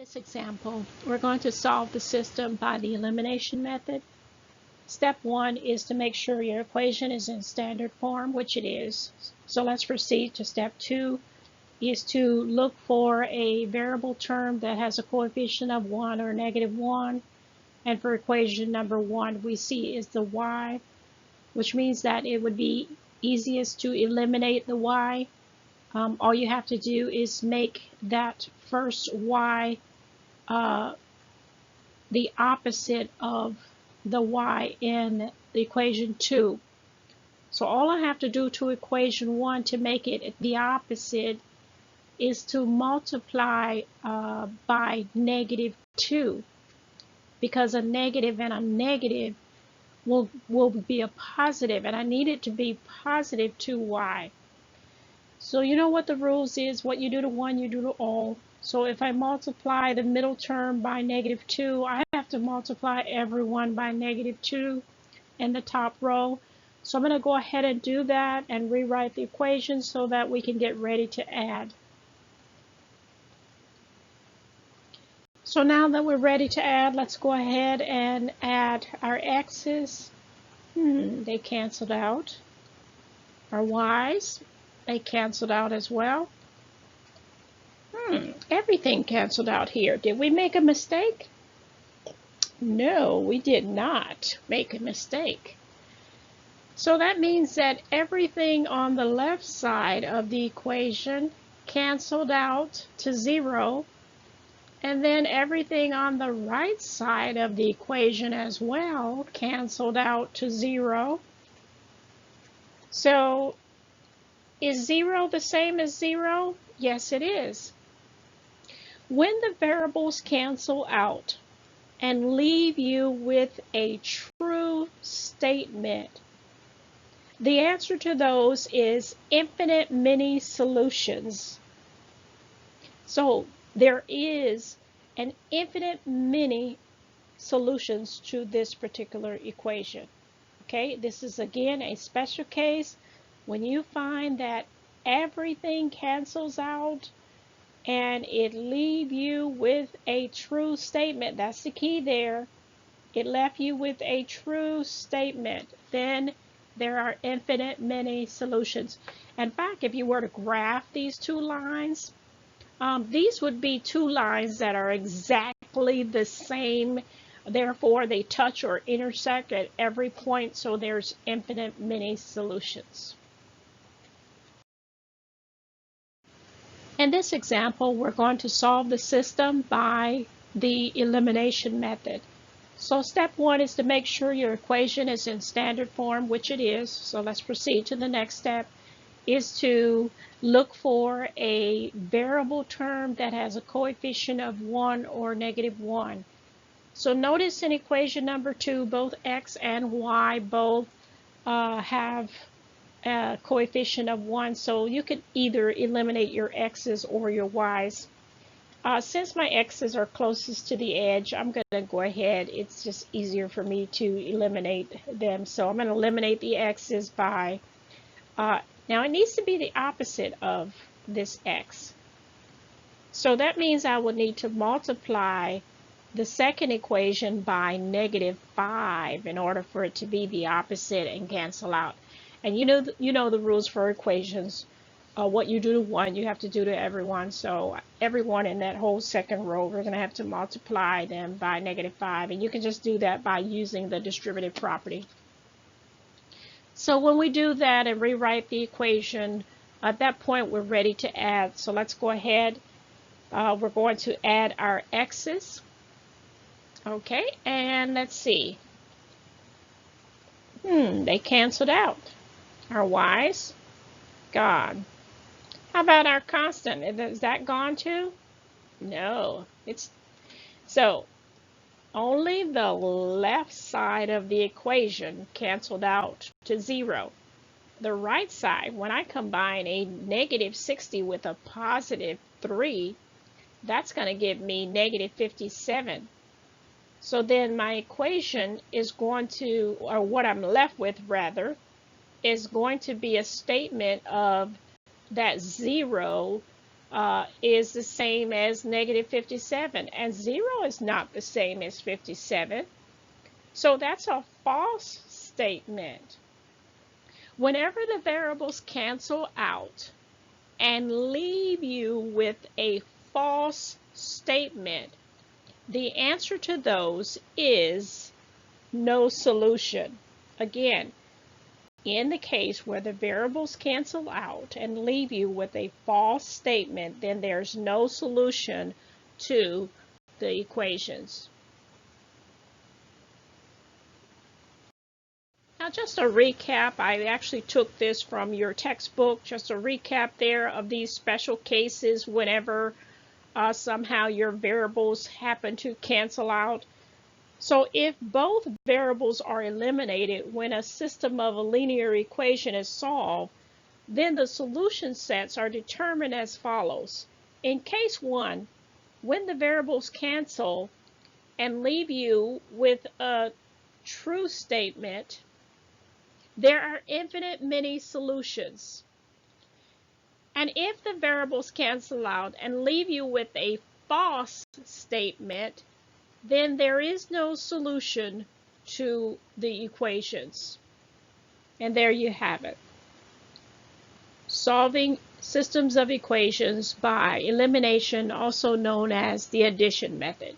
this example, we're going to solve the system by the elimination method. Step 1 is to make sure your equation is in standard form, which it is. So let's proceed to step 2, is to look for a variable term that has a coefficient of 1 or -1. And for equation number 1, we see is the y, which means that it would be easiest to eliminate the y. All you have to do is make that first y the opposite of the y in the equation 2. So all I have to do to equation 1 to make it the opposite is to multiply by -2, because a negative and a negative will be a positive, and I need it to be positive 2y. So you know what the rules is, what you do to one, you do to all. So if I multiply the middle term by -2, I have to multiply everyone by -2 in the top row. So I'm going to go ahead and do that and rewrite the equation so that we can get ready to add. So now that we're ready to add, let's go ahead and add our x's. They canceled out. Our y's, they canceled out as well. Everything canceled out here. Did we make a mistake? No, we did not make a mistake. So that means that everything on the left side of the equation canceled out to 0, and then everything on the right side of the equation as well canceled out to 0. So is 0 the same as 0? Yes, it is. When the variables cancel out and leave you with a true statement, the answer to those is infinite many solutions. So there is an infinite many solutions to this particular equation. Okay, this is again a special case when you find that everything cancels out and it leaves you with a true statement. That's the key there. It left you with a true statement. Then there are infinite many solutions. In fact, if you were to graph these two lines, these would be two lines that are exactly the same. Therefore, they touch or intersect at every point, so there's infinite many solutions. In this example, we're going to solve the system by the elimination method. So step 1 is to make sure your equation is in standard form, which it is. So let's proceed to the next step, is to look for a variable term that has a coefficient of 1 or -1. So notice in equation number 2, both x and y both have a coefficient of 1, so you could either eliminate your x's or your y's. Since my x's are closest to the edge, I'm going to go ahead. It's just easier for me to eliminate them. So I'm going to eliminate the x's by, now it needs to be the opposite of this x. So that means I would need to multiply the second equation by -5 in order for it to be the opposite and cancel out. And you know the rules for equations. What you do to one, you have to do to everyone. So everyone in that whole second row, we're going to have to multiply them by -5. And you can just do that by using the distributive property. So when we do that and rewrite the equation, at that point we're ready to add. So let's go ahead. We're going to add our x's. Okay, and let's see. They canceled out. Our y's gone. How about our constant? Is that gone too? No. So only the left side of the equation canceled out to 0. The right side, when I combine a -60 with a +3, that's going to give me -57. So then my equation is going to, or what I'm left with rather, is going to be a statement of that 0 is the same as negative 57, and 0 is not the same as 57. So that's a false statement. Whenever the variables cancel out and leave you with a false statement, the answer to those is no solution. Again, in the case where the variables cancel out and leave you with a false statement, then there's no solution to the equations. Now, just a recap, I actually took this from your textbook, just a recap there of these special cases whenever somehow your variables happen to cancel out. So if both variables are eliminated when a system of a linear equation is solved, then the solution sets are determined as follows. In case 1, when the variables cancel and leave you with a true statement, there are infinite many solutions. And if the variables cancel out and leave you with a false statement, then there is no solution to the equations. And there you have it. Solving systems of equations by elimination, also known as the addition method.